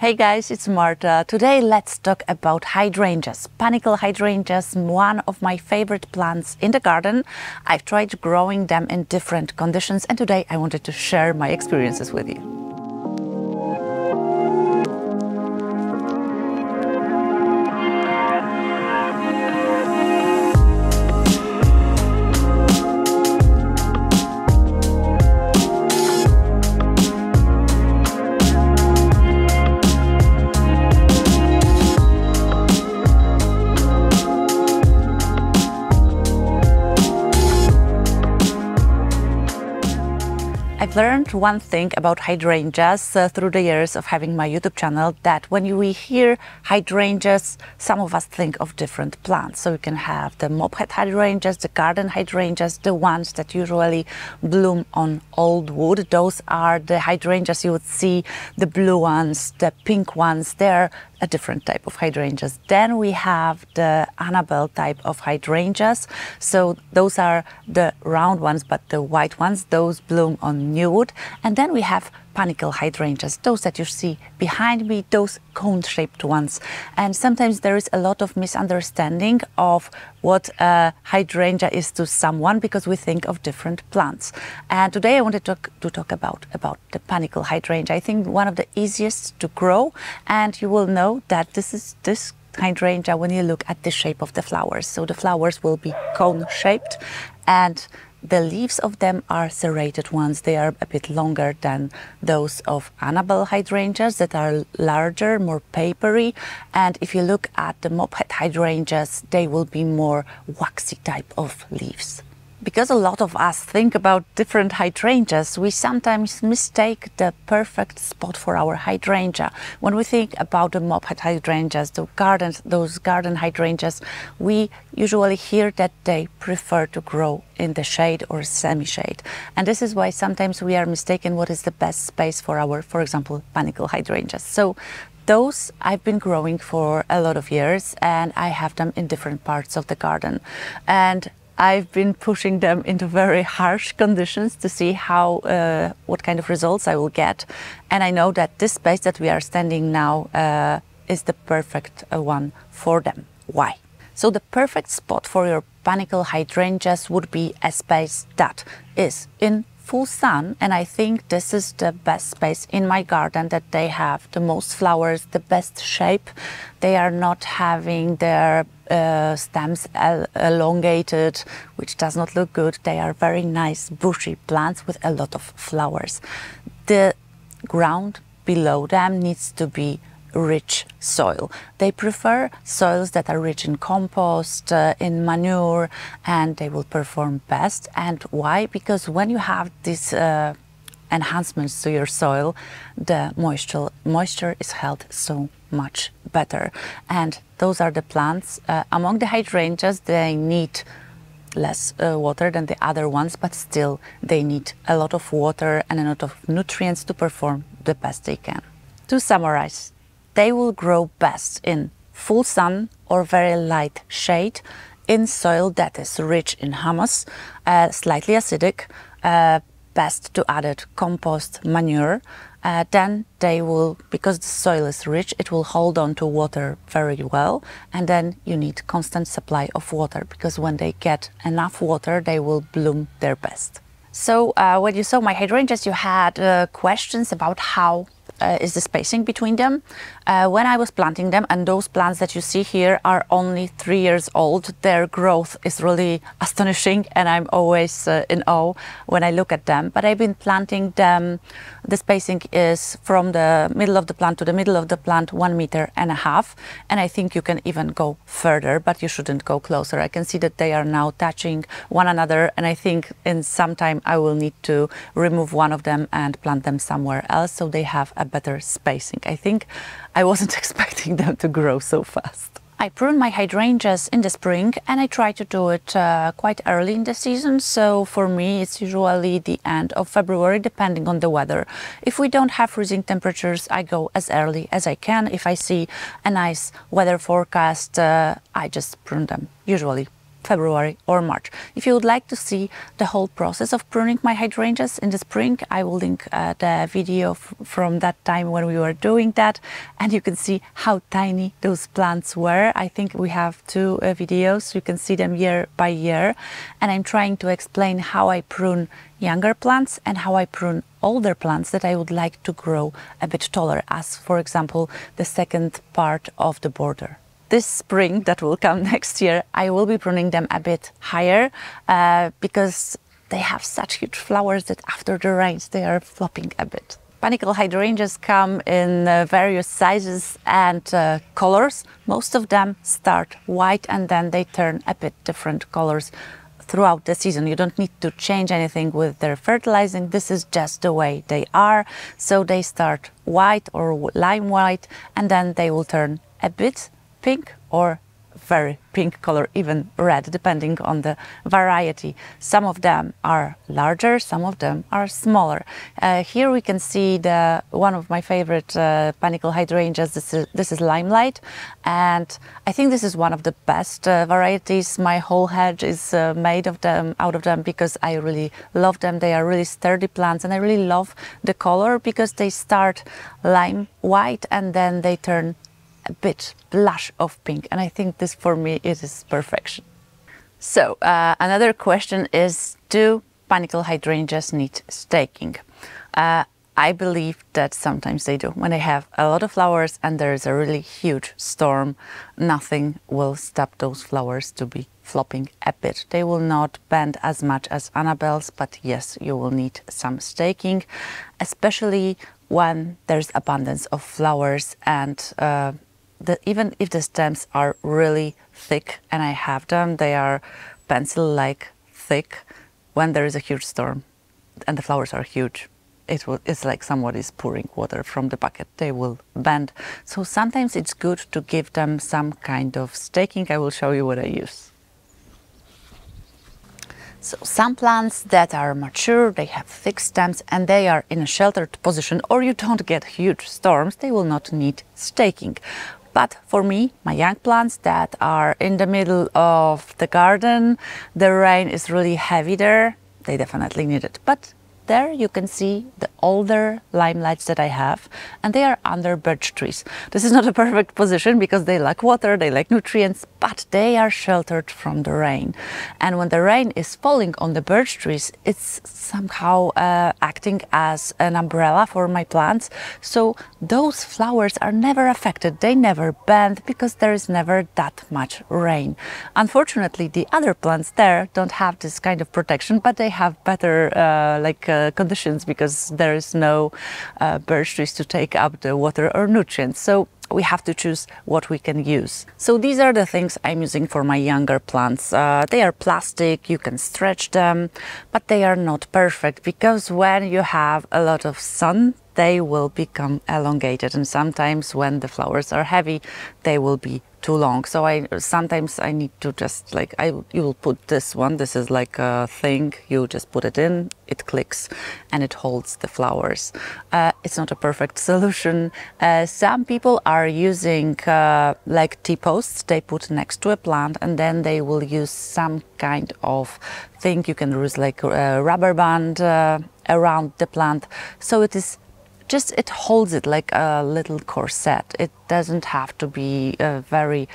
Hey guys, it's Marta. Today let's talk about hydrangeas. Panicle hydrangeas, one of my favorite plants in the garden. I've tried growing them in different conditions and today I wanted to share my experiences with you. I've learned one thing about hydrangeas through the years of having my YouTube channel, that when we hear hydrangeas, some of us think of different plants. So you can have the mophead hydrangeas, the garden hydrangeas, the ones that usually bloom on old wood. Those are the hydrangeas you would see, the blue ones, the pink ones. They're a different type of hydrangeas. Then we have the Annabelle type of hydrangeas. So those are the round ones, but the white ones, those bloom on new wood. And then we have Panicle hydrangeas, those that you see behind me, those cone-shaped ones. And sometimes there is a lot of misunderstanding of what a hydrangea is to someone because we think of different plants. And today I wanted to talk about the Panicle hydrangea. I think one of the easiest to grow, and you will know that this hydrangea when you look at the shape of the flowers. So the flowers will be cone-shaped and the leaves of them are serrated ones. They are a bit longer than those of Annabelle hydrangeas that are larger, more papery. And if you look at the mophead hydrangeas, they will be more waxy type of leaves. Because a lot of us think about different hydrangeas, we sometimes mistake the perfect spot for our hydrangea. When we think about the mophead hydrangeas, those garden hydrangeas, we usually hear that they prefer to grow in the shade or semi-shade. And this is why sometimes we are mistaken what is the best space for our, for example, Panicle hydrangeas. So those I've been growing for a lot of years and I have them in different parts of the garden. And I've been pushing them into very harsh conditions to see how, what kind of results I will get. And I know that this space that we are standing now is the perfect one for them. Why? So the perfect spot for your Panicle hydrangeas would be a space that is in full sun, and I think this is the best space in my garden, that they have the most flowers, the best shape. They are not having their stems elongated, which does not look good. They are very nice bushy plants with a lot of flowers. The ground below them needs to be rich soil. They prefer soils that are rich in compost, in manure, and they will perform best. And why? Because when you have these enhancements to your soil, the moisture is held so much better. And those are the plants. Among the hydrangeas, they need less water than the other ones, but still they need a lot of water and a lot of nutrients to perform the best they can. To summarize, they will grow best in full sun or very light shade, in soil that is rich in humus, slightly acidic, best to add it compost, manure. Then they will, because the soil is rich, it will hold on to water very well. And then you need constant supply of water, because when they get enough water, they will bloom their best. So when you saw my hydrangeas, you had questions about how is the spacing between them. When I was planting them, and those plants that you see here are only 3 years old, their growth is really astonishing and I'm always in awe when I look at them. But I've been planting them, the spacing is from the middle of the plant to the middle of the plant 1.5 meters, and I think you can even go further, but you shouldn't go closer. I can see that they are now touching one another, and I think in some time I will need to remove one of them and plant them somewhere else so they have a better spacing. I think I wasn't expecting them to grow so fast. I prune my hydrangeas in the spring and I try to do it quite early in the season. So for me, it's usually the end of February, depending on the weather. If we don't have freezing temperatures, I go as early as I can. If I see a nice weather forecast, I just prune them, usually February or March. If you would like to see the whole process of pruning my hydrangeas in the spring, I will link the video from that time when we were doing that, and you can see how tiny those plants were. I think we have two videos, you can see them year by year, and I'm trying to explain how I prune younger plants and how I prune older plants that I would like to grow a bit taller, as for example the second part of the border. This spring that will come next year, I will be pruning them a bit higher because they have such huge flowers that after the rains they are flopping a bit. Panicle hydrangeas come in various sizes and colors. Most of them start white and then they turn a bit different colors throughout the season. You don't need to change anything with their fertilizing. This is just the way they are. So they start white or lime white and then they will turn a bit pink or very pink color, even red, depending on the variety. Some of them are larger, some of them are smaller. Here we can see one of my favorite Panicle hydrangeas. This is Limelight, and I think this is one of the best varieties. My whole hedge is made out of them because I really love them. They are really sturdy plants, and I really love the color because they start lime white and then they turn a bit blush of pink, and I think this for me it is perfection. So another question is, do Panicle hydrangeas need staking? I believe that sometimes they do. When they have a lot of flowers and there is a really huge storm, nothing will stop those flowers to be flopping a bit. They will not bend as much as Annabelle's, but yes, you will need some staking, especially when there's abundance of flowers and even if the stems are really thick, and I have them, they are pencil-like thick. When there is a huge storm and the flowers are huge, it's like somebody's pouring water from the bucket. They will bend. So sometimes it's good to give them some kind of staking. I will show you what I use. So some plants that are mature, they have thick stems and they are in a sheltered position, or you don't get huge storms, they will not need staking. But for me, my young plants that are in the middle of the garden, the rain is really heavy there, they definitely need it. But there you can see the older limelights that I have, and they are under birch trees. This is not a perfect position because they lack water, they lack nutrients, but they are sheltered from the rain. And when the rain is falling on the birch trees, it's somehow acting as an umbrella for my plants. So those flowers are never affected, they never bend because there is never that much rain. Unfortunately, the other plants there don't have this kind of protection, but they have better conditions because there is no birch trees to take up the water or nutrients. So we have to choose what we can use. So these are the things I'm using for my younger plants. They are plastic, you can stretch them, but they are not perfect because when you have a lot of sun, they will become elongated, and sometimes when the flowers are heavy, they will be too long. So sometimes I need to just you will put this one, this is like a thing, you just put it in, it clicks and it holds the flowers. It's not a perfect solution. Some people are using like T-posts they put next to a plant, and then they will use some kind of thing. You can use like a rubber band around the plant, so it holds it like a little corset. It doesn't have to be very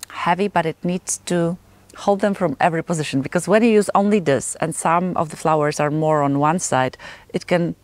heavy, but it needs to hold them from every position, because when you use only this and some of the flowers are more on one side, it can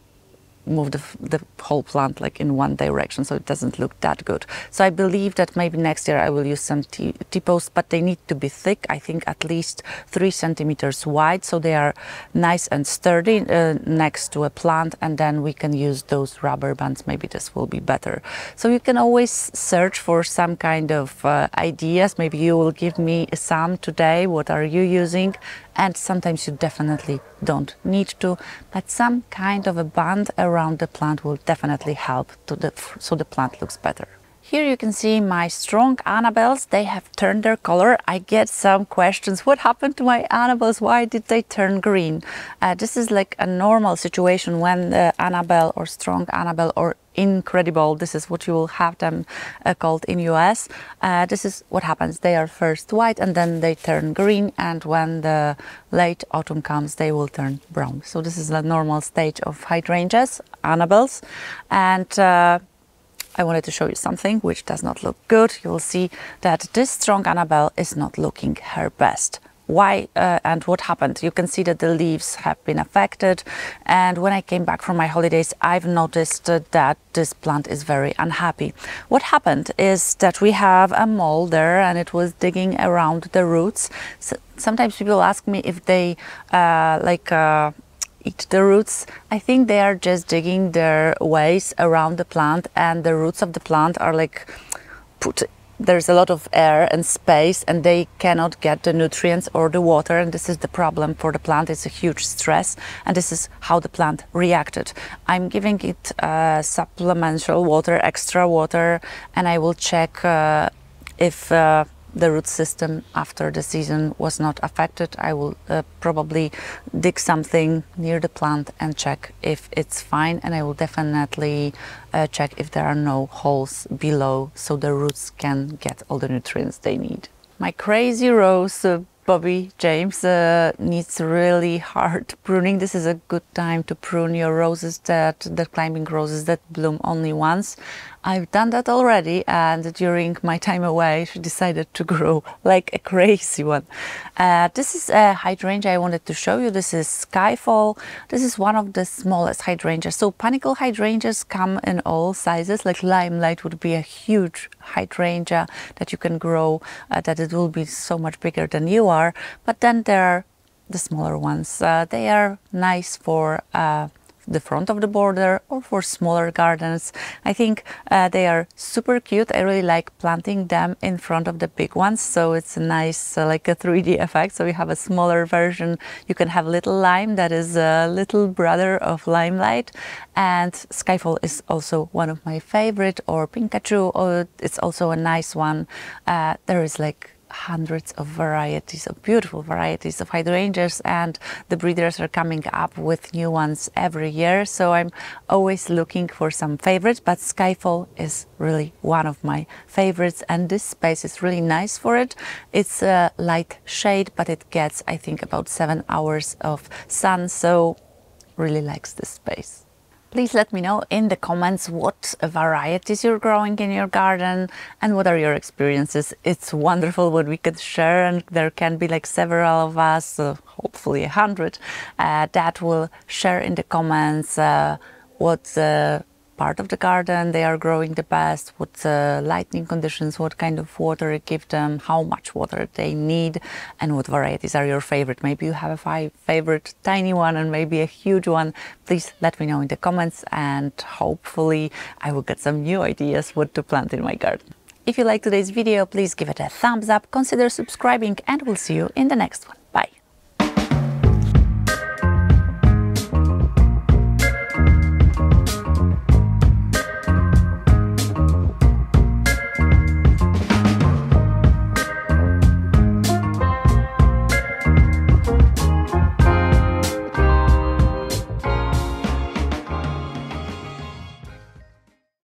move the whole plant like in one direction, so it doesn't look that good. So I believe that maybe next year I will use some T-posts, but they need to be thick, I think at least 3 centimeters wide, so they are nice and sturdy next to a plant, and then we can use those rubber bands. Maybe this will be better. So you can always search for some kind of ideas. Maybe you will give me some today. What are you using? And sometimes you definitely don't need to, but some kind of a band around the plant will definitely help so the plant looks better. Here you can see my strong Annabelles. They have turned their color. I get some questions. What happened to my Annabelles? Why did they turn green? This is like a normal situation when the Annabelle or strong Annabelle or incredible, this is what you will have them called in US. This is what happens. They are first white and then they turn green, and when the late autumn comes they will turn brown. So this is the normal stage of hydrangeas, Annabelles. And I wanted to show you something which does not look good. You will see that this strong Annabelle is not looking her best. Why and what happened? You can see that the leaves have been affected, and when I came back from my holidays I've noticed that this plant is very unhappy. What happened is that we have a mole there and it was digging around the roots. So sometimes people ask me if they eat the roots. I think they are just digging their ways around the plant, and the roots of the plant are like there's a lot of air and space and they cannot get the nutrients or the water, and this is the problem for the plant. It's a huge stress, and this is how the plant reacted. I'm giving it supplemental water, extra water, and I will check if the root system after the season was not affected. I will probably dig something near the plant and check if it's fine, and I will definitely check if there are no holes below so the roots can get all the nutrients they need. My crazy rose Bobby James needs really hard pruning. This is a good time to prune your roses, the climbing roses that bloom only once. I've done that already, and during my time away she decided to grow like a crazy one. This is a hydrangea I wanted to show you. This is Skyfall. This is one of the smallest hydrangeas. So Panicle Hydrangeas come in all sizes. Like Limelight would be a huge hydrangea that you can grow, that it will be so much bigger than you are. But then there are the smaller ones. They are nice for the front of the border or for smaller gardens. I think they are super cute. I really like planting them in front of the big ones, so it's a nice like a 3D effect. So you have a smaller version. You can have Little Lime, that is a little brother of Limelight, and Skyfall is also one of my favorite, or Pikachu, or it's also a nice one. There is like hundreds of varieties, of beautiful varieties of hydrangeas, and the breeders are coming up with new ones every year, so I'm always looking for some favorites, but Skyfall is really one of my favorites, and this space is really nice for it. It's a light shade, but it gets, I think, about 7 hours of sun, so really likes this space. Please let me know in the comments what varieties you're growing in your garden and what are your experiences. It's wonderful what we can share, and there can be like several of us, hopefully 100, that will share in the comments what part of the garden they are growing the best, what lighting conditions, what kind of water you give them, how much water they need, and what varieties are your favorite. Maybe you have a favorite tiny one and maybe a huge one. Please let me know in the comments, and hopefully I will get some new ideas what to plant in my garden. If you like today's video, please give it a thumbs up, consider subscribing, and we'll see you in the next one. Bye!